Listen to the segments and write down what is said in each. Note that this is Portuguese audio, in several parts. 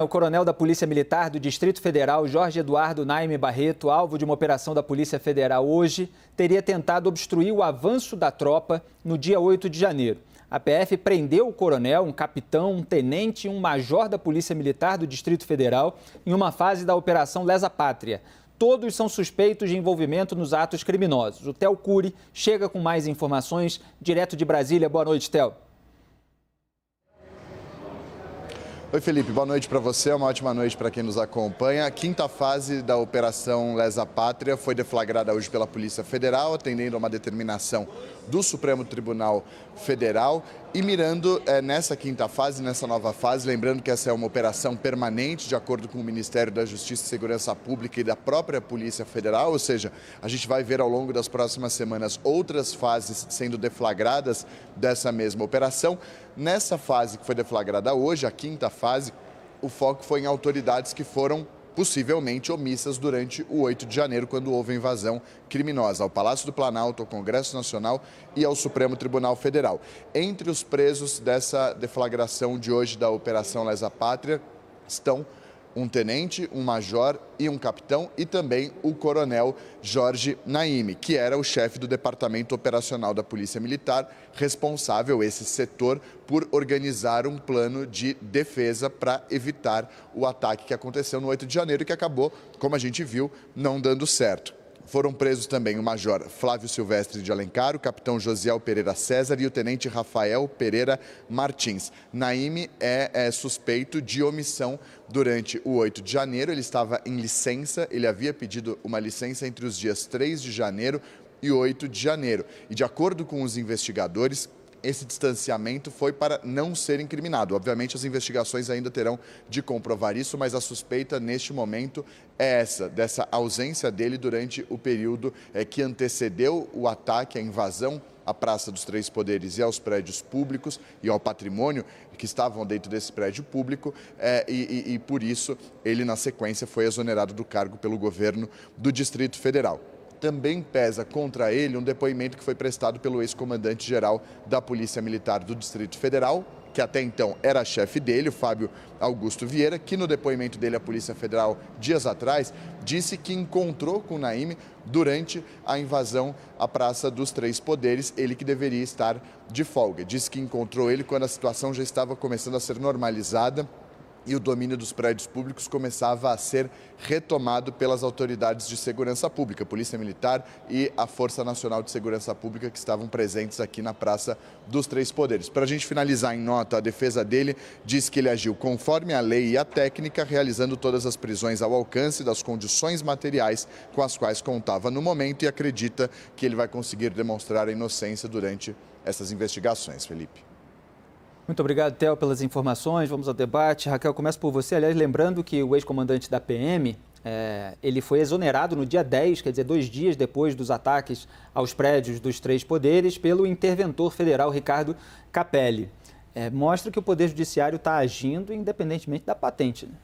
O coronel da Polícia Militar do Distrito Federal, Jorge Eduardo Naime Barreto, alvo de uma operação da Polícia Federal hoje, teria tentado obstruir o avanço da tropa no dia 8 de janeiro. A PF prendeu o coronel, um capitão, um tenente e um major da Polícia Militar do Distrito Federal em uma fase da Operação Lesa Pátria. Todos são suspeitos de envolvimento nos atos criminosos. O Theo Cury chega com mais informações direto de Brasília. Boa noite, Theo. Oi, Felipe. Boa noite para você. Uma ótima noite para quem nos acompanha. A quinta fase da Operação Lesa Pátria foi deflagrada hoje pela Polícia Federal, atendendo a uma determinação do Supremo Tribunal Federal e mirando nessa quinta fase, nessa nova fase, lembrando que essa é uma operação permanente, de acordo com o Ministério da Justiça e Segurança Pública e da própria Polícia Federal, ou seja, a gente vai ver ao longo das próximas semanas outras fases sendo deflagradas dessa mesma operação. Nessa fase que foi deflagrada hoje, a quinta fase, o foco foi em autoridades que foram possivelmente omissas durante o 8 de janeiro, quando houve a invasão criminosa ao Palácio do Planalto, ao Congresso Nacional e ao Supremo Tribunal Federal. Entre os presos dessa deflagração de hoje da Operação Lesa Pátria estão um tenente, um major e um capitão e também o coronel Jorge Naime, que era o chefe do Departamento Operacional da Polícia Militar, responsável, esse setor, por organizar um plano de defesa para evitar o ataque que aconteceu no 8 de janeiro e que acabou, como a gente viu, não dando certo. Foram presos também o major Flávio Silvestre de Alencar, o capitão Josiel Pereira César e o tenente Rafael Pereira Martins. Naime é suspeito de omissão durante o 8 de janeiro. Ele estava em licença, ele havia pedido uma licença entre os dias 3 de janeiro e 8 de janeiro. E de acordo com os investigadores, esse distanciamento foi para não ser incriminado. Obviamente, as investigações ainda terão de comprovar isso, mas a suspeita neste momento é dessa ausência dele durante o período que antecedeu o ataque, a invasão à Praça dos Três Poderes e aos prédios públicos e ao patrimônio que estavam dentro desse prédio público e por isso ele, na sequência, foi exonerado do cargo pelo governo do Distrito Federal. Também pesa contra ele um depoimento que foi prestado pelo ex-comandante-geral da Polícia Militar do Distrito Federal, que até então era chefe dele, o Fábio Augusto Vieira, que no depoimento dele à Polícia Federal, dias atrás, disse que encontrou com Naime durante a invasão à Praça dos Três Poderes, ele que deveria estar de folga. Disse que encontrou ele quando a situação já estava começando a ser normalizada e o domínio dos prédios públicos começava a ser retomado pelas autoridades de segurança pública, Polícia Militar e a Força Nacional de Segurança Pública, que estavam presentes aqui na Praça dos Três Poderes. Para a gente finalizar em nota, a defesa dele diz que ele agiu conforme a lei e a técnica, realizando todas as prisões ao alcance das condições materiais com as quais contava no momento e acredita que ele vai conseguir demonstrar a inocência durante essas investigações, Felipe. Muito obrigado, Theo, pelas informações. Vamos ao debate. Raquel, começo por você. Aliás, lembrando que o ex-comandante da PM, ele foi exonerado no dia 10, quer dizer, 2 dias depois dos ataques aos prédios dos Três Poderes, pelo interventor federal Ricardo Capelli. Mostra que o Poder Judiciário está agindo independentemente da patente, né?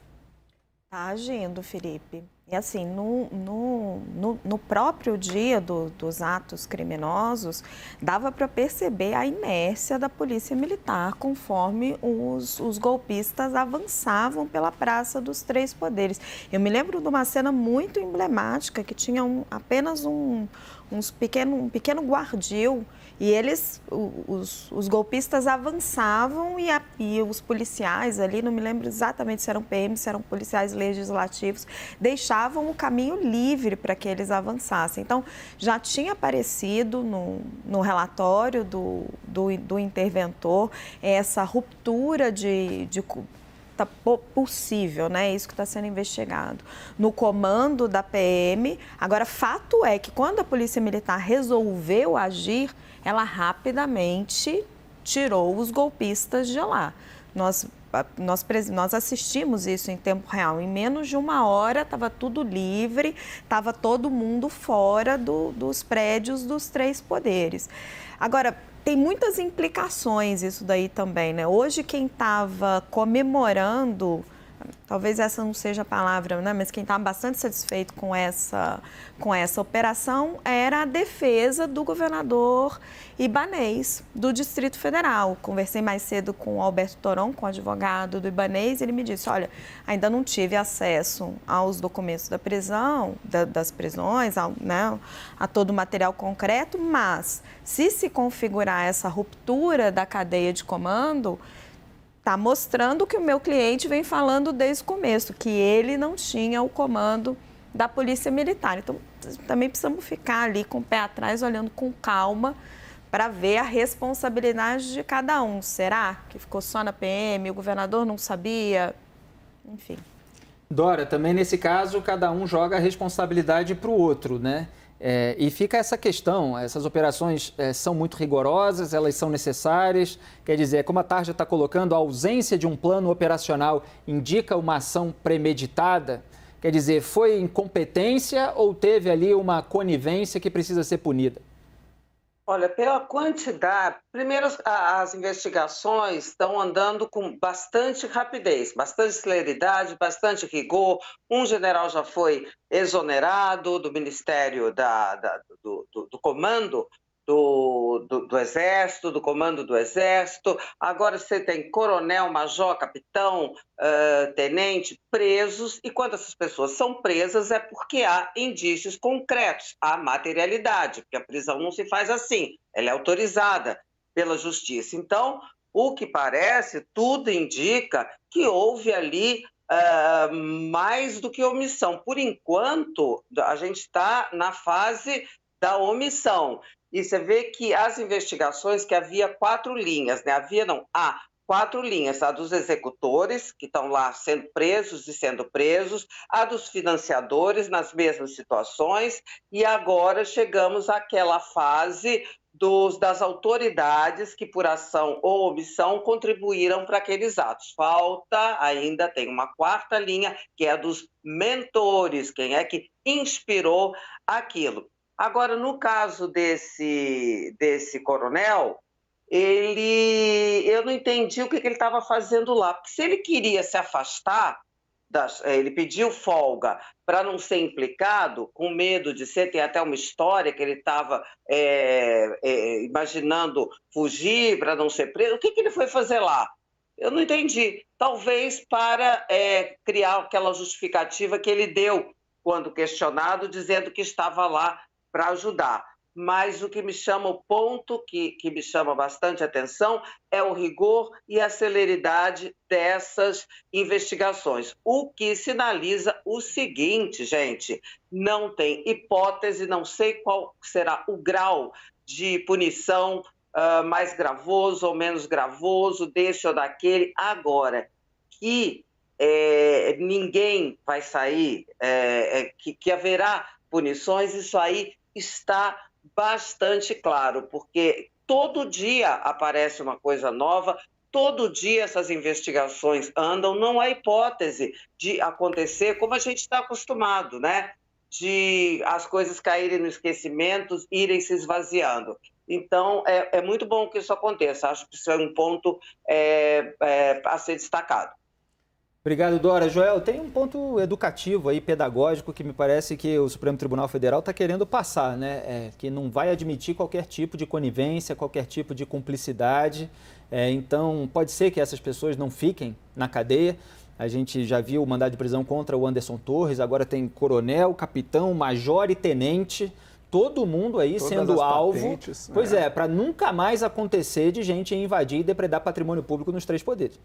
Está agindo, Felipe. E assim, no próprio dia dos atos criminosos, dava para perceber a inércia da Polícia Militar, conforme os golpistas avançavam pela Praça dos Três Poderes. Eu me lembro de uma cena muito emblemática, que tinha apenas um pequeno guardil, e eles, os golpistas avançavam e os policiais ali, não me lembro exatamente se eram PM, se eram policiais legislativos, deixavam o caminho livre para que eles avançassem. Então, já tinha aparecido no relatório do interventor essa ruptura possível, né? Isso que está sendo investigado no comando da PM. Agora, fato é que quando a Polícia Militar resolveu agir, ela rapidamente tirou os golpistas de lá. Nós assistimos isso em tempo real. Em menos de 1 hora, estava tudo livre, estava todo mundo fora dos prédios dos Três Poderes. Agora, tem muitas implicações isso daí também, né? Hoje, quem estava comemorando talvez essa não seja a palavra, né? Mas quem estava bastante satisfeito com essa operação era a defesa do governador Ibanez, do Distrito Federal. Conversei mais cedo com o Alberto Toron, com o advogado do Ibanez, e ele me disse, olha, ainda não tive acesso aos documentos da prisão, das prisões, a todo o material concreto, mas se configurar essa ruptura da cadeia de comando, está mostrando o que o meu cliente vem falando desde o começo, que ele não tinha o comando da Polícia Militar. Então, também precisamos ficar ali com o pé atrás, olhando com calma, para ver a responsabilidade de cada um. Será que ficou só na PM, o governador não sabia? Enfim. Dora, também nesse caso, cada um joga a responsabilidade para o outro, né? E fica essa questão, essas operações são muito rigorosas, elas são necessárias, quer dizer, como a Tarja está colocando, a ausência de um plano operacional indica uma ação premeditada, quer dizer, foi incompetência ou teve ali uma conivência que precisa ser punida? Olha, pela quantidade, primeiro as investigações estão andando com bastante rapidez, bastante celeridade, bastante rigor. Um general já foi exonerado do Ministério do Comando do Exército, do Comando do Exército. Agora você tem coronel, major, capitão, tenente presos, e quando essas pessoas são presas é porque há indícios concretos, há materialidade, porque a prisão não se faz assim, ela é autorizada pela justiça. Então, o que parece, tudo indica que houve ali mais do que omissão. Por enquanto, a gente está na fase da omissão. E você vê que as investigações, que havia 4 linhas, né? Há 4 linhas, a dos executores, que estão lá sendo presos e sendo presos, a dos financiadores nas mesmas situações, e agora chegamos àquela fase das autoridades que, por ação ou omissão, contribuíram para aqueles atos. Falta, ainda tem uma 4ª linha, que é a dos mentores, quem é que inspirou aquilo. Agora, no caso desse coronel, eu não entendi o que ele estava fazendo lá. Porque se ele queria se afastar, ele pediu folga para não ser implicado, com medo de ser, tem até uma história que ele estava imaginando fugir para não ser preso. O que ele foi fazer lá? Eu não entendi. Talvez para criar aquela justificativa que ele deu quando questionado, dizendo que estava lá para ajudar. Mas o que me chama, o ponto que me chama bastante atenção é o rigor e a celeridade dessas investigações. O que sinaliza o seguinte, gente, não tem hipótese, não sei qual será o grau de punição mais gravoso ou menos gravoso, desse ou daquele. Agora, que ninguém vai sair, que haverá punições, isso aí está bastante claro, porque todo dia aparece uma coisa nova, todo dia essas investigações andam, não há hipótese de acontecer como a gente está acostumado, né? De as coisas caírem no esquecimento, irem se esvaziando. Então, é muito bom que isso aconteça, acho que isso é um ponto a ser destacado. Obrigado, Dora. Joel, tem um ponto educativo aí, pedagógico, que me parece que o Supremo Tribunal Federal está querendo passar, né? Que não vai admitir qualquer tipo de conivência, qualquer tipo de cumplicidade. Então, pode ser que essas pessoas não fiquem na cadeia. A gente já viu o mandado de prisão contra o Anderson Torres, agora tem coronel, capitão, major e tenente, todo mundo aí todas sendo alvo. Patentes, pois para nunca mais acontecer de gente invadir e depredar patrimônio público nos 3 poderes.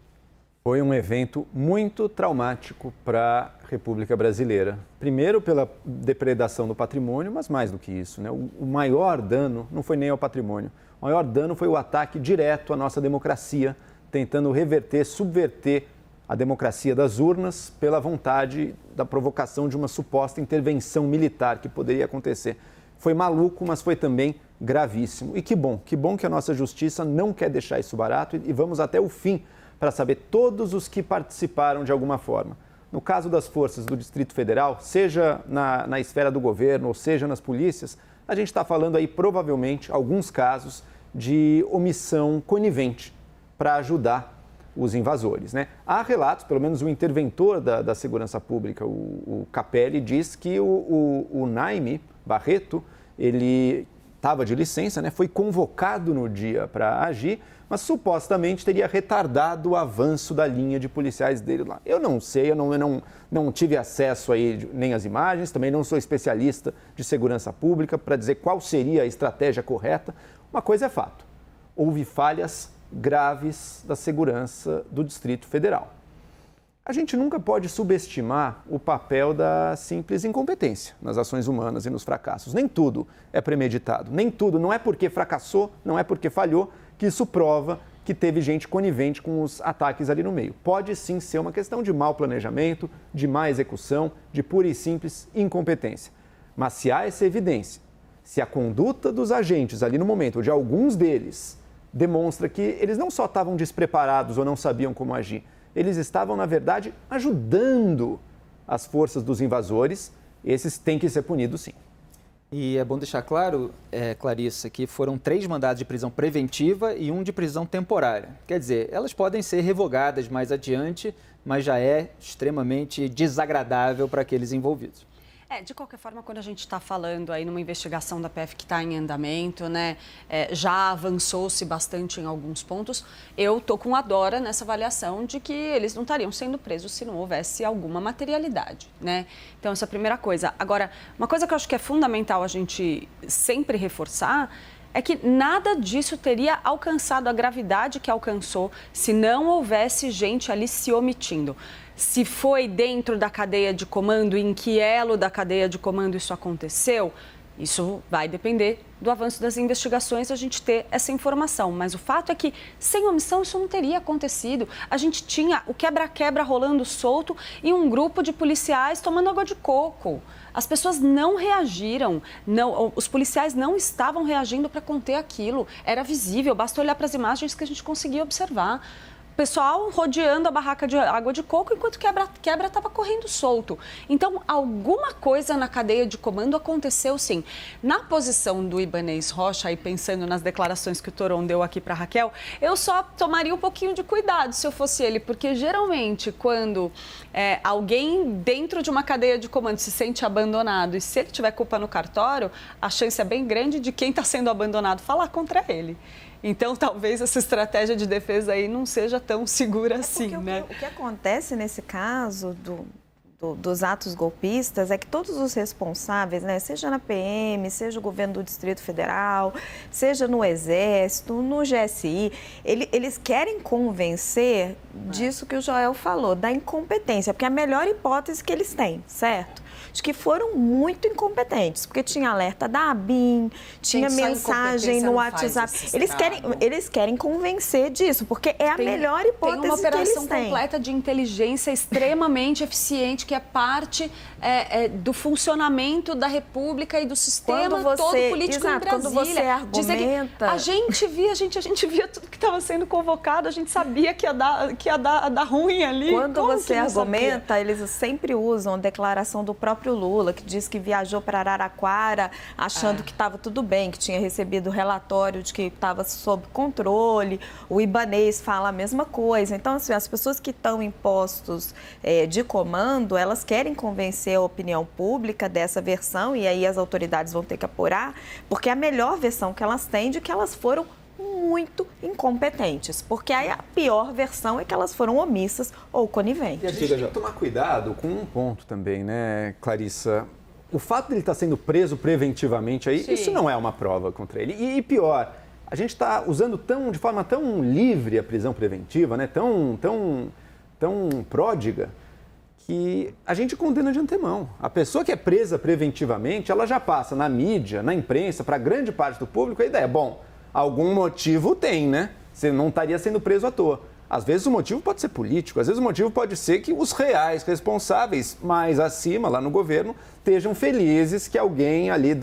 Foi um evento muito traumático para a República Brasileira. Primeiro pela depredação do patrimônio, mas mais do que isso, né? O maior dano não foi nem ao patrimônio. O maior dano foi o ataque direto à nossa democracia, tentando reverter, subverter a democracia das urnas pela vontade da provocação de uma suposta intervenção militar que poderia acontecer. Foi maluco, mas foi também gravíssimo. E que bom que a nossa justiça não quer deixar isso barato e vamos até o fim para saber todos os que participaram de alguma forma. No caso das forças do Distrito Federal, seja na esfera do governo ou seja nas polícias, a gente está falando aí provavelmente alguns casos de omissão conivente para ajudar os invasores, né? Há relatos, pelo menos o interventor da segurança pública, o Capelli, diz que o Naime Barreto, ele estava de licença, né? Foi convocado no dia para agir, mas supostamente teria retardado o avanço da linha de policiais dele lá. Eu não sei, eu não tive acesso aí nem às imagens, também não sou especialista de segurança pública para dizer qual seria a estratégia correta. Uma coisa é fato, houve falhas graves da segurança do Distrito Federal. A gente nunca pode subestimar o papel da simples incompetência nas ações humanas e nos fracassos. Nem tudo é premeditado, nem tudo, não é porque fracassou, não é porque falhou, que isso prova que teve gente conivente com os ataques ali no meio. Pode sim ser uma questão de mau planejamento, de má execução, de pura e simples incompetência. Mas se há essa evidência, se a conduta dos agentes ali no momento, ou de alguns deles, demonstra que eles não só estavam despreparados ou não sabiam como agir, eles estavam, na verdade, ajudando as forças dos invasores. Esses têm que ser punidos, sim. E é bom deixar claro, Clarissa, que foram 3 mandados de prisão preventiva e 1 de prisão temporária. Quer dizer, elas podem ser revogadas mais adiante, mas já é extremamente desagradável para aqueles envolvidos. De qualquer forma, quando a gente está falando aí numa investigação da PF que está em andamento, né, já avançou-se bastante em alguns pontos, eu estou com a Dora nessa avaliação de que eles não estariam sendo presos se não houvesse alguma materialidade, né? Então, essa é a primeira coisa. Agora, uma coisa que eu acho que é fundamental a gente sempre reforçar é que nada disso teria alcançado a gravidade que alcançou se não houvesse gente ali se omitindo. Se foi dentro da cadeia de comando, em que elo da cadeia de comando isso aconteceu, isso vai depender do avanço das investigações, a gente ter essa informação. Mas o fato é que, sem omissão, isso não teria acontecido. A gente tinha o quebra-quebra rolando solto e um grupo de policiais tomando água de coco. As pessoas não reagiram, os policiais não estavam reagindo para conter aquilo. Era visível, basta olhar para as imagens que a gente conseguia observar. Pessoal rodeando a barraca de água de coco enquanto quebra estava correndo solto. Então, alguma coisa na cadeia de comando aconteceu, sim. Na posição do Ibanez Rocha, aí pensando nas declarações que o Toron deu aqui para a Raquel, eu só tomaria um pouquinho de cuidado se eu fosse ele, porque geralmente quando alguém dentro de uma cadeia de comando se sente abandonado e se ele tiver culpa no cartório, a chance é bem grande de quem está sendo abandonado falar contra ele. Então, talvez essa estratégia de defesa aí não seja tão segura assim, né? O que acontece nesse caso dos atos golpistas é que todos os responsáveis, né, seja na PM, seja o governo do Distrito Federal, seja no Exército, no GSI, eles querem convencer disso que o Joel falou, da incompetência, porque é a melhor hipótese que eles têm, certo? De que foram muito incompetentes, porque tinha alerta da ABIN, tinha mensagem no WhatsApp. Eles querem convencer disso, porque é a melhor hipótese que eles têm. Tem uma operação completa de inteligência extremamente eficiente, que é parte do funcionamento da República e do sistema todo político em Brasília. Quando você argumenta... A gente via tudo que estava sendo convocado, a gente sabia que ia dar ruim ali. Quando você argumenta, eles sempre usam a declaração do próprio Lula, que diz que viajou para Araraquara achando que estava tudo bem, que tinha recebido o relatório de que estava sob controle. O Ibanez fala a mesma coisa. Então, assim, as pessoas que estão em postos de comando, elas querem convencer a opinião pública dessa versão, e aí as autoridades vão ter que apurar, porque é a melhor versão que elas têm de que elas foram muito incompetentes, porque aí a pior versão é que elas foram omissas ou coniventes. E a gente tem que tomar cuidado com um ponto também, né, Clarissa? O fato de ele estar sendo preso preventivamente aí, isso não é uma prova contra ele. E pior, a gente está usando de forma tão livre a prisão preventiva, né, tão pródiga, que a gente condena de antemão. A pessoa que é presa preventivamente, ela já passa na mídia, na imprensa, para grande parte do público, a ideia é, algum motivo tem, né? Você não estaria sendo preso à toa. Às vezes o motivo pode ser político, às vezes o motivo pode ser que os reais responsáveis mais acima, lá no governo, estejam felizes que alguém ali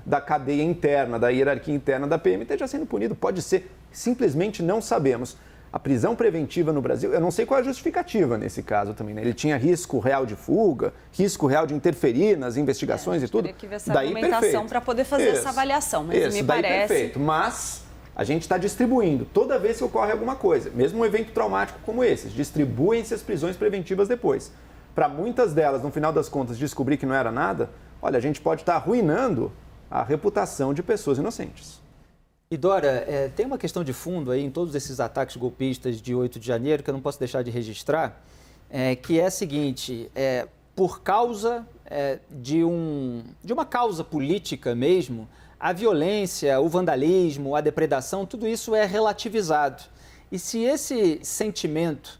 da cadeia interna, da hierarquia interna da PM esteja sendo punido. Pode ser, simplesmente não sabemos. A prisão preventiva no Brasil, eu não sei qual é a justificativa nesse caso também, né? Ele tinha risco real de fuga, risco real de interferir nas investigações e tudo. Teria que ver essa argumentação para poder fazer essa avaliação, mas me parece... Perfeito, mas A gente está distribuindo toda vez que ocorre alguma coisa, mesmo um evento traumático como esse, distribuem-se as prisões preventivas depois. Para muitas delas, no final das contas, descobrir que não era nada, olha, a gente pode estar arruinando a reputação de pessoas inocentes. E Dora, tem uma questão de fundo aí em todos esses ataques golpistas de 8 de janeiro que eu não posso deixar de registrar, que é a seguinte, por causa de uma causa política mesmo, a violência, o vandalismo, a depredação, tudo isso é relativizado. E se esse sentimento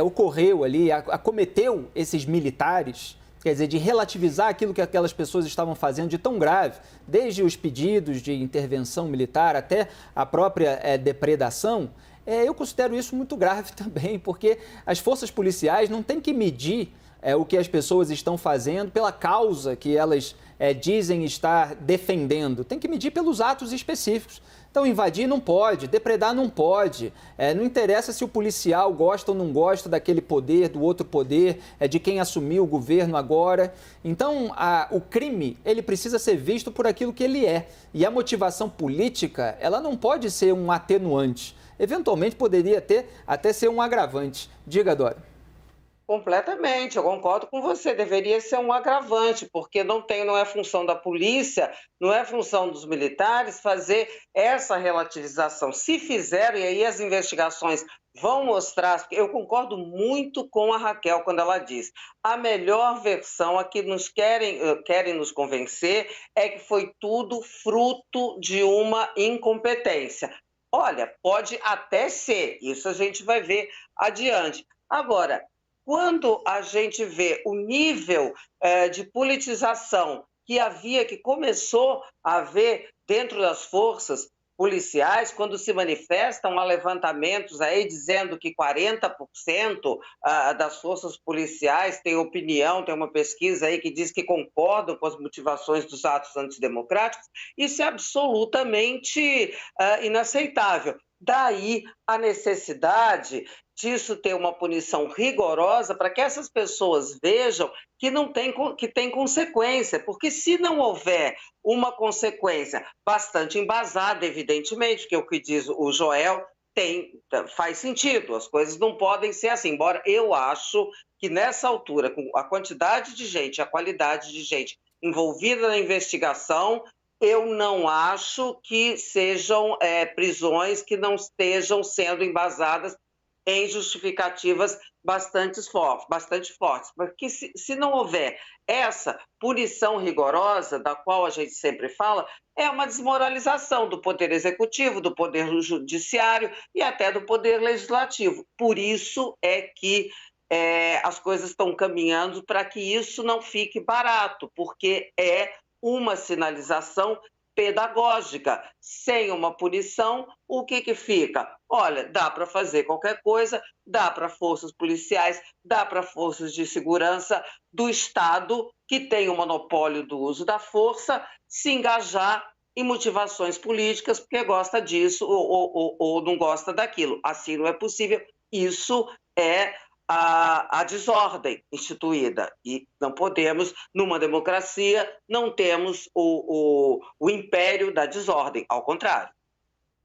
ocorreu ali, acometeu esses militares, quer dizer, de relativizar aquilo que aquelas pessoas estavam fazendo de tão grave, desde os pedidos de intervenção militar até a própria depredação, eu considero isso muito grave também, porque as forças policiais não têm que medir o que as pessoas estão fazendo pela causa que elas dizem estar defendendo. Tem que medir pelos atos específicos. Então, invadir não pode, depredar não pode. Não interessa se o policial gosta ou não gosta daquele poder, do outro poder, de quem assumiu o governo agora. Então, o crime, ele precisa ser visto por aquilo que ele é. E a motivação política, ela não pode ser um atenuante. Eventualmente, poderia até ser um agravante. Diga, Dora. Completamente, eu concordo com você, deveria ser um agravante, porque não é função da polícia, não é função dos militares fazer essa relativização. Se fizeram, e aí as investigações vão mostrar, eu concordo muito com a Raquel quando ela diz, a melhor versão, a que querem nos convencer, é que foi tudo fruto de uma incompetência. Olha, pode até ser, isso a gente vai ver adiante. Agora, quando a gente vê o nível de politização que começou a haver dentro das forças policiais, quando se manifestam há levantamentos aí dizendo que 40% das forças policiais têm opinião, tem uma pesquisa aí que diz que concordam com as motivações dos atos antidemocráticos, isso é absolutamente inaceitável. Daí a necessidade disso ter uma punição rigorosa para que essas pessoas vejam que tem consequência, porque se não houver uma consequência bastante embasada, evidentemente, que é o que diz o Joel, faz sentido, as coisas não podem ser assim, embora eu acho que nessa altura, com a quantidade de gente, a qualidade de gente envolvida na investigação, eu não acho que sejam prisões que não estejam sendo embasadas em justificativas bastante fortes. Porque se não houver essa punição rigorosa, da qual a gente sempre fala, é uma desmoralização do poder executivo, do poder judiciário e até do poder legislativo. Por isso é que as coisas estão caminhando para que isso não fique barato, porque é uma sinalização pedagógica. Sem uma punição, o que fica? Olha, dá para fazer qualquer coisa, dá para forças policiais, dá para forças de segurança do Estado, que tem o monopólio do uso da força, se engajar em motivações políticas, porque gosta disso ou não gosta daquilo. Assim não é possível. Isso é a desordem instituída. E não podemos, numa democracia, não temos o império da desordem, ao contrário.